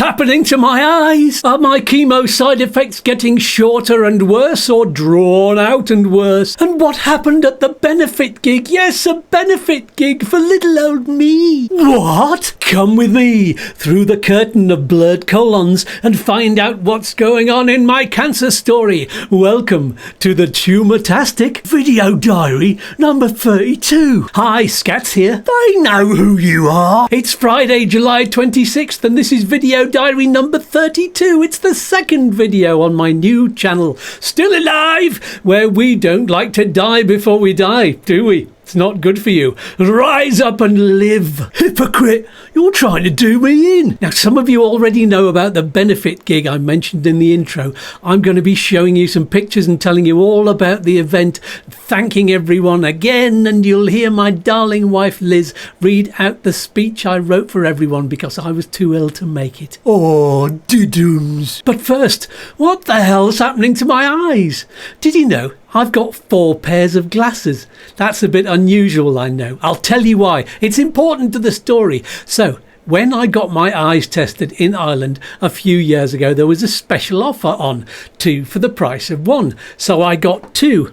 happening to my eyes? Are my chemo side effects getting shorter and worse, or drawn out and worse? And what happened at the benefit gig? Yes, a benefit gig for little old me. What? Come with me through the curtain of blurred colons and find out what's going on in my cancer story. Welcome to the Tumortastic Video Diary number 32. Hi, Skatz here. They know who you are. It's Friday, July 26th, and this is Video Diary number 32. It's the second video on my new channel, Still Alive, where we don't like to die before we die, do we? It's not good for you. Rise up and live. Hypocrite, you're trying to do me in. Now, some of you already know about the benefit gig I mentioned in the intro. I'm going to be showing you some pictures and telling you all about the event, thanking everyone again, and you'll hear my darling wife Liz read out the speech I wrote for everyone because I was too ill to make it. Oh, diddums. But first, what the hell's happening to my eyes? Did you know I've got 4 pairs of glasses? That's a bit unusual, I know. I'll tell you why. It's important to the story. So, when I got my eyes tested in Ireland a few years ago, there was a special offer on 2 for the price of 1. So I got 2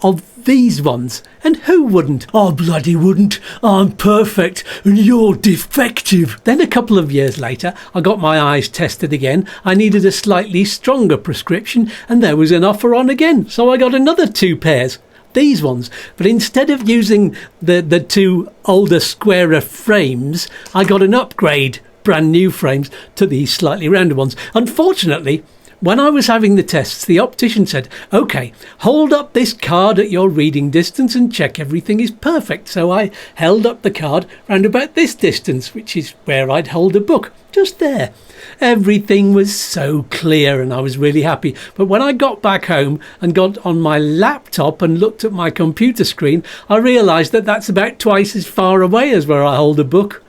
of these ones. And who wouldn't? I bloody wouldn't. I'm perfect and you're defective. Then a couple of years later, I got my eyes tested again. I needed a slightly stronger prescription and there was an offer on again. So I got another 2 pairs. These ones. But instead of using the 2 older, squarer frames, I got an upgrade, brand new frames, to these slightly rounder ones. Unfortunately, when I was having the tests, the optician said, OK, hold up this card at your reading distance and check everything is perfect. So I held up the card round about this distance, which is where I'd hold a book, just there. Everything was so clear and I was really happy. But when I got back home and got on my laptop and looked at my computer screen, I realised that that's about twice as far away as where I hold a book.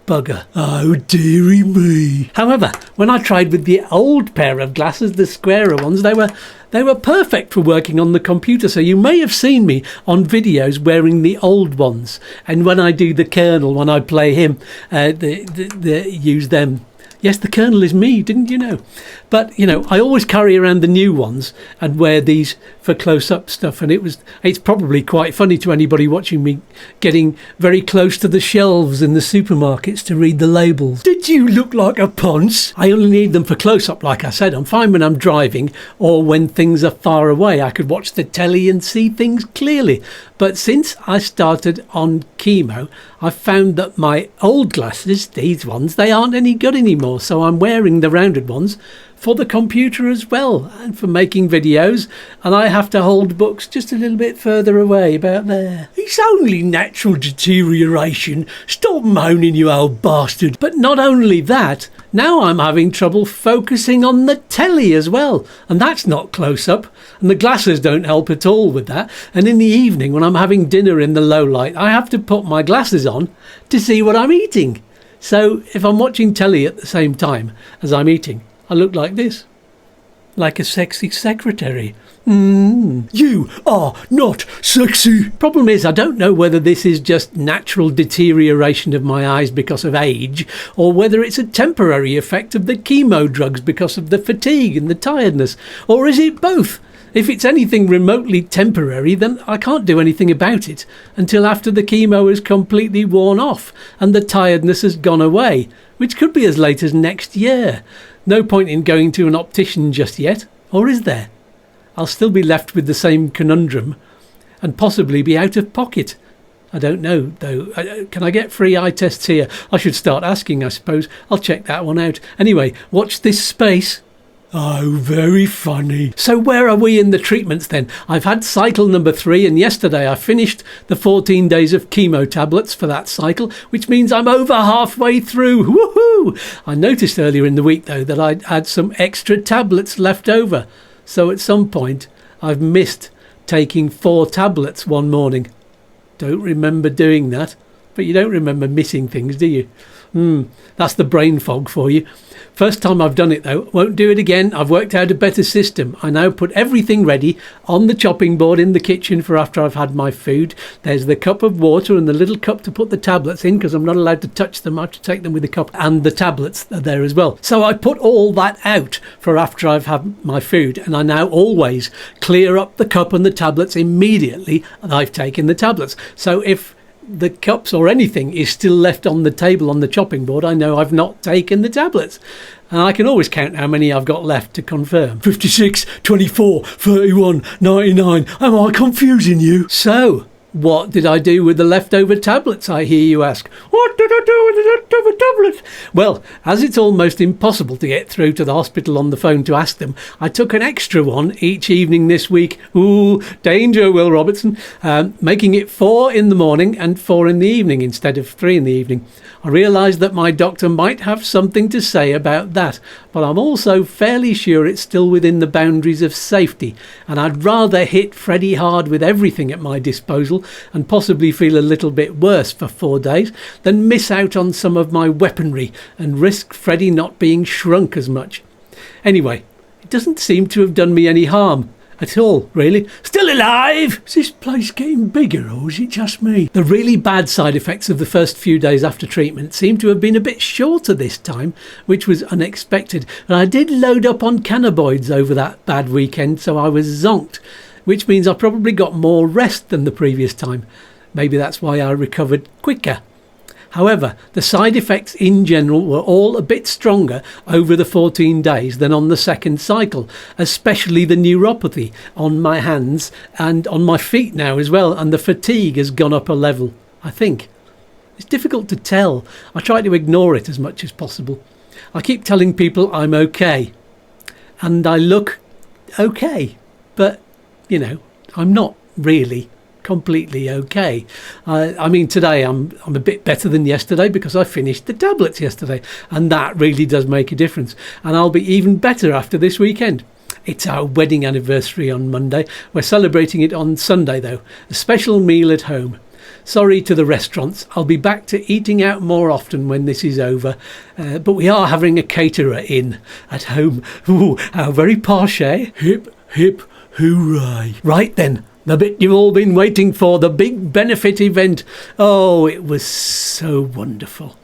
Bugger. Oh, dearie me. However, when I tried with the old pair of glasses, the squarer ones, they were perfect for working on the computer. So you may have seen me on videos wearing the old ones. And when I do the Colonel, when I play him, use them. Yes, the Colonel is me, didn't you know? But, you know, I always carry around the new ones and wear these for close-up stuff. And it's probably quite funny to anybody watching me getting very close to the shelves in the supermarkets to read the labels. Did you look like a ponce? I only need them for close-up, like I said. I'm fine when I'm driving or when things are far away. I could watch the telly and see things clearly. But since I started on chemo, I found that my old glasses, these ones, they aren't any good anymore. So I'm wearing the rounded ones for the computer as well and for making videos, and I have to hold books just a little bit further away, about there. It's only natural deterioration. Stop moaning, you old bastard. But not only that, now I'm having trouble focusing on the telly as well, and that's not close up, and the glasses don't help at all with that. And in the evening when I'm having dinner in the low light, I have to put my glasses on to see what I'm eating. So if I'm watching telly at the same time as I'm eating, I look like this, like a sexy secretary. You are not sexy. Problem is, I don't know whether this is just natural deterioration of my eyes because of age, or whether it's a temporary effect of the chemo drugs because of the fatigue and the tiredness, or is it both? If it's anything remotely temporary, then I can't do anything about it until after the chemo is completely worn off and the tiredness has gone away, which could be as late as next year. No point in going to an optician just yet, or is there? I'll still be left with the same conundrum and possibly be out of pocket. I don't know, though. Can I get free eye tests here? I should start asking, I suppose. I'll check that one out. Anyway, watch this space. Oh, very funny. So where are we in the treatments then? I've had cycle number 3, and yesterday I finished the 14 days of chemo tablets for that cycle, which means I'm over halfway through. Woohoo! I noticed earlier in the week, though, that I'd had some extra tablets left over. So at some point, I've missed taking 4 tablets one morning. Don't remember doing that, but you don't remember missing things, do you? That's the brain fog for you. First time I've done it though. Won't do it again. I've worked out a better system. I now put everything ready on the chopping board in the kitchen for after I've had my food. There's the cup of water and the little cup to put the tablets in, because I'm not allowed to touch them. I have to take them with the cup, and the tablets are there as well. So I put all that out for after I've had my food, and I now always clear up the cup and the tablets immediately I've taken the tablets. So if the cups or anything is still left on the table on the chopping board, I know I've not taken the tablets. And I can always count how many I've got left to confirm. 56, 24, 31, 99. Am I confusing you? So, what did I do with the leftover tablets, I hear you ask? What did I do with the leftover tablets? Well, as it's almost impossible to get through to the hospital on the phone to ask them, I took an extra one each evening this week. Ooh, danger, Will Robertson. Making it 4 in the morning and 4 in the evening instead of 3 in the evening. I realised that my doctor might have something to say about that, but I'm also fairly sure it's still within the boundaries of safety, and I'd rather hit Freddie hard with everything at my disposal and possibly feel a little bit worse for 4 days than miss out on some of my weaponry and risk Freddie not being shrunk as much. Anyway, it doesn't seem to have done me any harm at all, really. Still alive! Is this place getting bigger, or is it just me? The really bad side effects of the first few days after treatment seem to have been a bit shorter this time, which was unexpected. And I did load up on cannabinoids over that bad weekend, so I was zonked, which means I probably got more rest than the previous time. Maybe that's why I recovered quicker. However, the side effects in general were all a bit stronger over the 14 days than on the second cycle, especially the neuropathy on my hands and on my feet now as well, and the fatigue has gone up a level, I think. It's difficult to tell. I try to ignore it as much as possible. I keep telling people I'm okay, and I look okay, but, you know, I'm not really completely okay. I mean, today I'm a bit better than yesterday because I finished the tablets yesterday, and that really does make a difference. And I'll be even better after this weekend. It's our wedding anniversary on Monday. We're celebrating it on Sunday though. A special meal at home. Sorry to the restaurants. I'll be back to eating out more often when this is over. But we are having a caterer in at home. Ooh, how very posh, eh? Hip, hip, hooray. Right then. The bit you've all been waiting for, the big benefit event. Oh, it was so wonderful.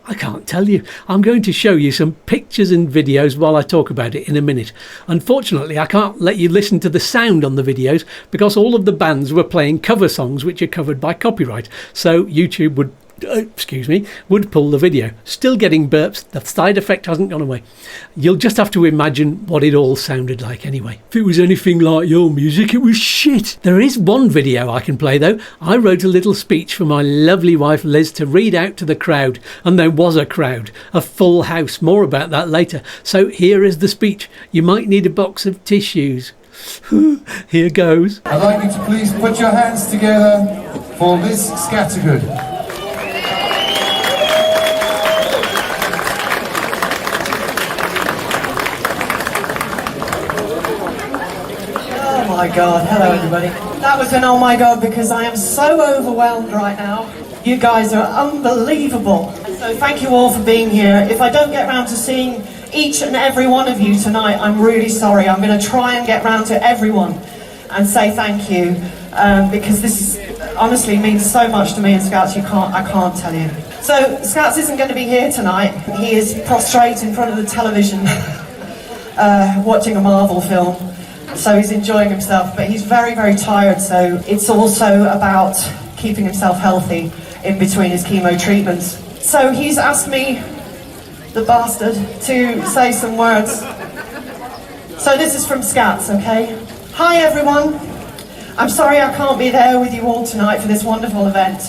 I can't tell you. I'm going to show you some pictures and videos while I talk about it in a minute. Unfortunately, I can't let you listen to the sound on the videos because all of the bands were playing cover songs which are covered by copyright. So YouTube would pull the video. Still getting burps. The side effect hasn't gone away. You'll just have to imagine what it all sounded like anyway. If it was anything like your music, it was shit. There is one video I can play though. I wrote a little speech for my lovely wife Liz to read out to the crowd, and there was a crowd, a full house. More about that later. So here is the speech. You might need a box of tissues. Here goes. I'd like you to please put your hands together for Miss Scattergood. Oh my God, hello everybody. That was an oh my God because I am so overwhelmed right now. You guys are unbelievable. So thank you all for being here. If I don't get round to seeing each and every one of you tonight, I'm really sorry. I'm going to try and get round to everyone and say thank you because this honestly means so much to me and Skatz, I can't tell you. So Skatz isn't going to be here tonight. He is prostrate in front of the television watching a Marvel film. So he's enjoying himself, but he's very, very tired, so it's also about keeping himself healthy in between his chemo treatments. So he's asked me, the bastard, to say some words. So this is from Skatz, okay? Hi everyone. I'm sorry I can't be there with you all tonight for this wonderful event.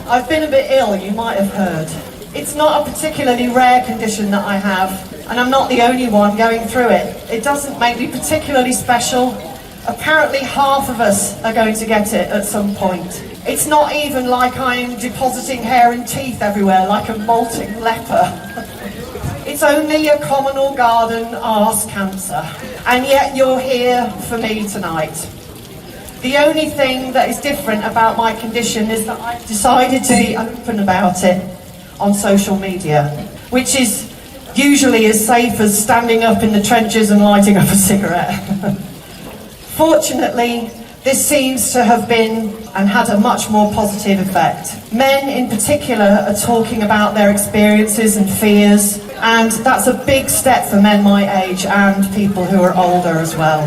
I've been a bit ill, you might have heard. It's not a particularly rare condition that I have, and I'm not the only one going through it. It doesn't make me particularly special. Apparently half of us are going to get it at some point. It's not even like I'm depositing hair and teeth everywhere like a molting leper. It's only a common or garden arse cancer, and yet you're here for me tonight. The only thing that is different about my condition is that I've decided to be open about it on social media, which is usually as safe as standing up in the trenches and lighting up a cigarette. Fortunately, this seems to have been and had a much more positive effect. Men in particular are talking about their experiences and fears, and that's a big step for men my age and people who are older as well.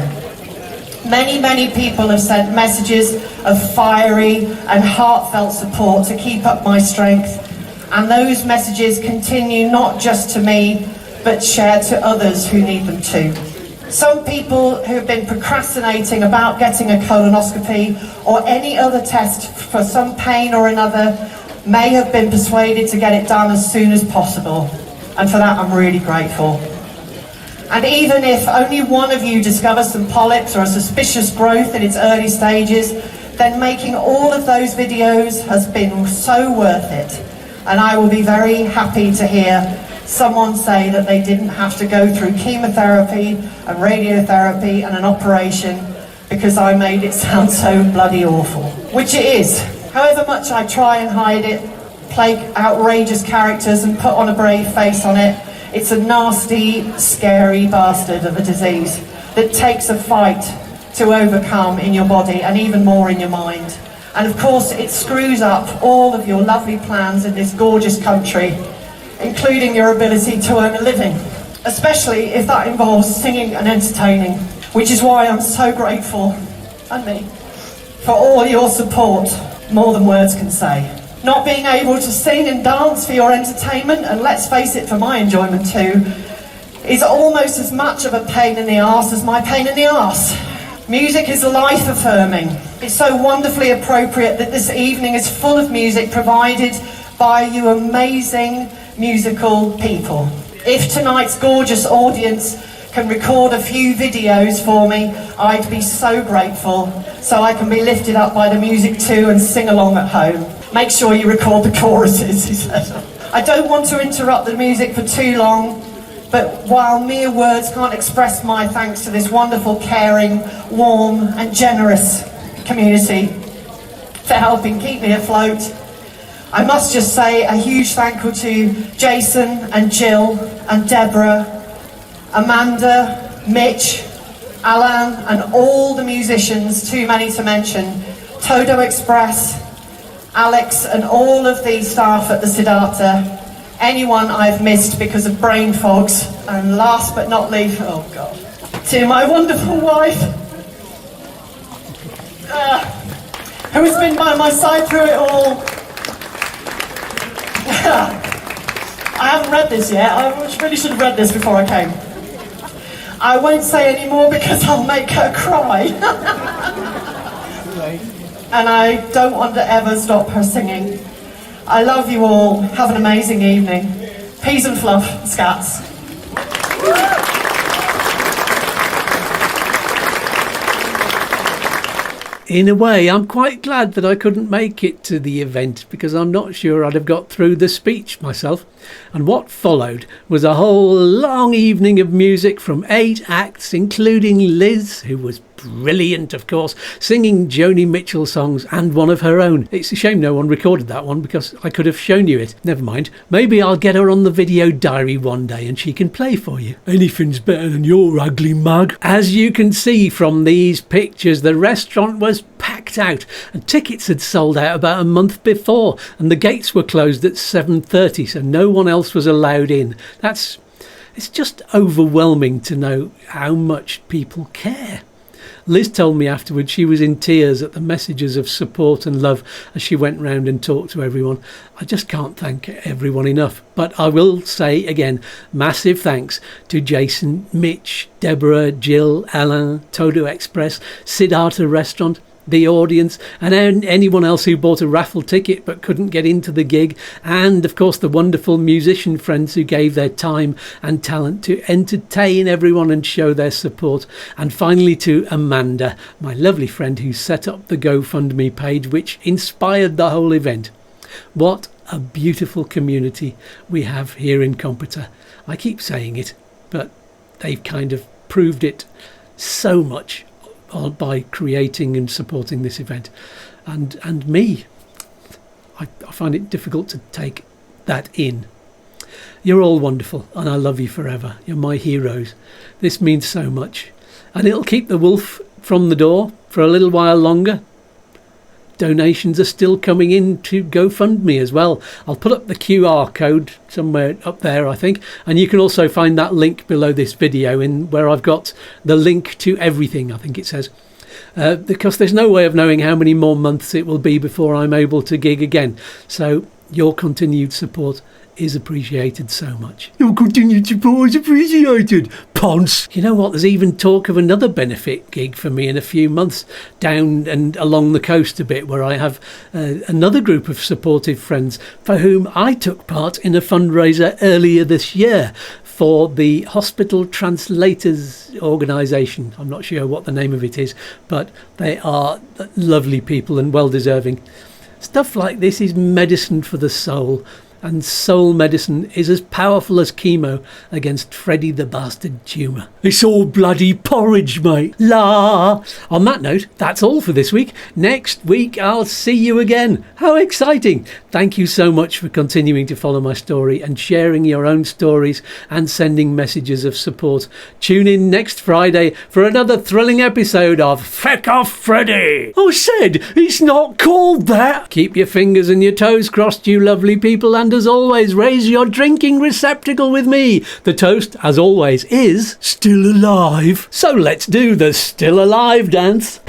Many people have sent messages of fiery and heartfelt support to keep up my strength, and those messages continue not just to me, but shared to others who need them too. Some people who have been procrastinating about getting a colonoscopy or any other test for some pain or another may have been persuaded to get it done as soon as possible, and for that I'm really grateful. And even if only one of you discovers some polyps or a suspicious growth in its early stages, then making all of those videos has been so worth it. And I will be very happy to hear someone say that they didn't have to go through chemotherapy and radiotherapy and an operation because I made it sound so bloody awful. Which it is. However much I try and hide it, play outrageous characters and put on a brave face on it, it's a nasty, scary bastard of a disease that takes a fight to overcome in your body and even more in your mind. And of course it screws up all of your lovely plans in this gorgeous country, including your ability to earn a living, especially if that involves singing and entertaining, which is why I'm so grateful, and me, for all your support, more than words can say. Not being able to sing and dance for your entertainment, and let's face it, for my enjoyment too, is almost as much of a pain in the arse as my pain in the arse. Music is life affirming. It's so wonderfully appropriate that this evening is full of music provided by you amazing musical people. If tonight's gorgeous audience can record a few videos for me, I'd be so grateful, so I can be lifted up by the music too and sing along at home. Make sure you record the choruses, he said. I don't want to interrupt the music for too long, but while mere words can't express my thanks to this wonderful, caring, warm and generous community for helping keep me afloat, I must just say a huge thank you to Jason and Jill and Deborah, Amanda, Mitch, Alan and all the musicians, too many to mention, Todo Express, Alex and all of the staff at the Siddhartha, anyone I've missed because of brain fogs, and last but not least, oh God, to my wonderful wife, who has been by my side through it all. I haven't read this yet, I really should have read this before I came. I won't say any more because I'll make her cry. And I don't want to ever stop her singing. I love you all. Have an amazing evening. Peas and fluff, Skatz. In a way, I'm quite glad that I couldn't make it to the event, because I'm not sure I'd have got through the speech myself. And what followed was a whole long evening of music from 8 acts, including Liz, who was brilliant, of course, singing Joni Mitchell songs and one of her own. It's a shame no one recorded that one, because I could have shown you it. Never mind, maybe I'll get her on the video diary one day and she can play for you. Anything's better than your ugly mug. As you can see from these pictures, the restaurant was packed out and tickets had sold out about a month before, and the gates were closed at 7:30, so no one else was allowed in. It's just overwhelming to know how much people care. Liz told me afterwards she was in tears at the messages of support and love as she went round and talked to everyone. I just can't thank everyone enough. But I will say again, massive thanks to Jason, Mitch, Deborah, Jill, Alain, Todo Express, Siddhartha Restaurant, the audience, and anyone else who bought a raffle ticket but couldn't get into the gig, and of course the wonderful musician friends who gave their time and talent to entertain everyone and show their support, and finally to Amanda, my lovely friend who set up the GoFundMe page which inspired the whole event. What a beautiful community we have here in Competa. I keep saying it, but they've kind of proved it so much by creating and supporting this event, and me. I find it difficult to take that in. You're all wonderful, and I love you forever. You're my heroes. This means so much. And it'll keep the wolf from the door for a little while longer. Donations are still coming in to GoFundMe as well. I'll put up the QR code somewhere up there, I think, and you can also find that link below this video in where I've got the link to everything, I think it says, because there's no way of knowing how many more months it will be before I'm able to gig again. So your continued support is appreciated so much. Your continued support is appreciated, Ponce. You know what, there's even talk of another benefit gig for me in a few months down and along the coast a bit, where I have another group of supportive friends for whom I took part in a fundraiser earlier this year for the Hospital Translators organisation. I'm not sure what the name of it is, but they are lovely people and well deserving. Stuff like this is medicine for the soul. And soul medicine is as powerful as chemo against Freddy the Bastard tumour. It's all bloody porridge, mate. La! On that note, that's all for this week. Next week, I'll see you again. How exciting! Thank you so much for continuing to follow my story and sharing your own stories and sending messages of support. Tune in next Friday for another thrilling episode of Feck Off Freddy! I said, it's not called that! Keep your fingers and your toes crossed, you lovely people, and as always, raise your drinking receptacle with me. The toast, as always, is still alive. So let's do the still alive dance.